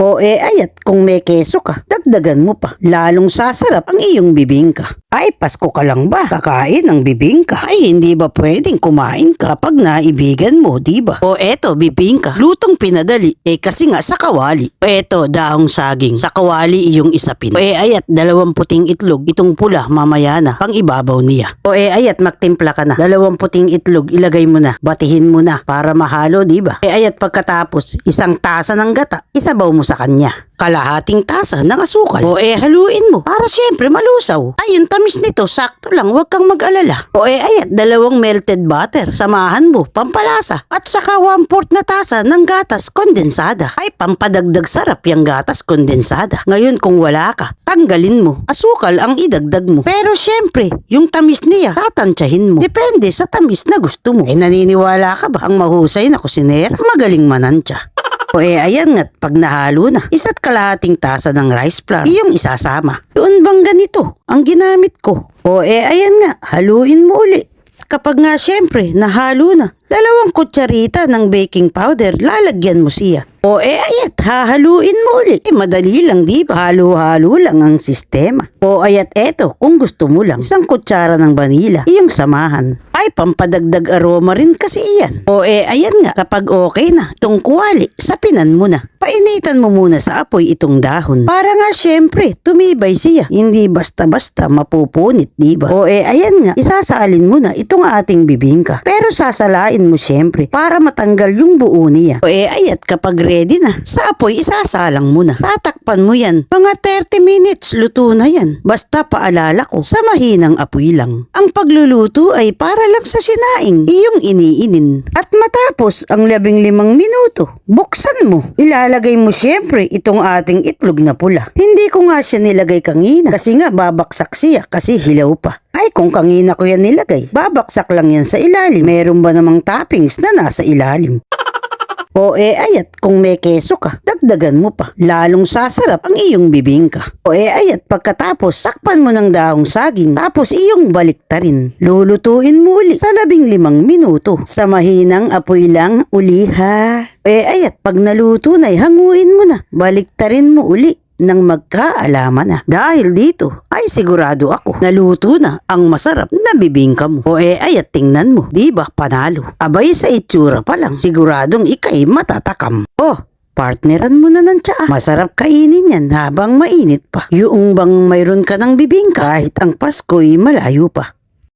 O ayat kung may keso ka, dagdagan mo pa. Lalong sasarap ang iyong bibingka. Ay, Pasko ka lang ba? Kakain ng bibingka. Ay, hindi ba pwedeng kumain ka pag naibigan mo, di ba? O eto, bibingka. Lutong pinadali. Kasi nga sa kawali. O eto, daong saging. Sa kawali iyong isapin. O ayat, 2 puting itlog. Itong pula, mamaya na. Pang ibabaw niya. O ayat, magtimpla ka na. 2 puting itlog, ilagay mo na. Batihin mo na para mahalo, di ba? Ayat, pagkatapos, 1 tasa ng gata, isabaw mo sa kanya. Kalahating tasa ng asukal. O haluin mo para siyempre malusaw. Ay, yung tamis nito, sakto lang, huwag kang mag-alala. O ayat, 2 melted butter. Samahan mo, pampalasa. At saka 1/4 na tasa ng gatas kondensada. Ay, pampadagdag sarap yung gatas kondensada. Ngayon kung wala ka, tanggalin mo. Asukal ang idagdag mo. Pero siyempre, yung tamis niya, tatansyahin mo. Depende sa tamis na gusto mo. Naniniwala ka ba ang mahusay na kusinera? Magaling manansya. O ayan nga't pag nahalo na, 1 kalahating tasa ng rice flour, iyong isasama. Doon bang ganito ang ginamit ko? O ayan nga, haluin mo uli. Kapag nga syempre, nahalo na, 2 kutsarita ng baking powder, lalagyan mo siya. O ayat, hahaluin mo uli. Madali lang di ba? Halo-halo lang ang sistema. O ayat eto, kung gusto mo lang, 1 kutsara ng vanilla, iyong samahan. Ay, pampadagdag aroma rin kasi iyan. O ayan nga, kapag okay na, itong kuwali, sapinan mo na. Painitan mo muna sa apoy itong dahon. Para nga syempre, tumibay siya. Hindi basta-basta mapupunit, di ba? O ayan nga, isasalin mo na itong ating bibingka. Pero sasalain mo syempre, para matanggal yung buo niya. O ayat, kapag ready na, sa apoy isasalang mo na. Tatakpan mo yan. Mga 30 minutes, luto na yan. Basta paalala ko, sa mahinang apoy lang. Ang pagluluto ay para lang sa sinaing, iyong iniinin. At matapos ang 15 minuto, buksan mo. Ilalagay mo siyempre itong ating itlog na pula. Hindi ko nga siya nilagay kanina kasi nga babaksak siya kasi hilaw pa. Ay, kung kanina ko yan nilagay, babaksak lang yan sa ilalim. Meron ba namang toppings na nasa ilalim? O ayat, kung may keso ka, dagdagan mo pa. Lalong sasarap ang iyong bibingka. O ayat, pagkatapos, takpan mo ng daong saging, tapos iyong baliktarin. Lulutuin mo uli sa 15 minuto. Sa mahinang apoy lang uli ha. O ayat, pag naluto na, hanguin mo na. Baliktarin mo uli nang magkaalaman na. Dahil dito, ay sigurado ako, naluto na ang masarap na bibingka mo. O ayat, tingnan mo, di ba panalo? Abay sa itsura pa lang, siguradong ikay matatakam. Partneran mo na ng tsaa. Masarap kainin yan habang mainit pa. Yung bang mayroon ka ng bibingka kahit ang Pasko'y malayo pa.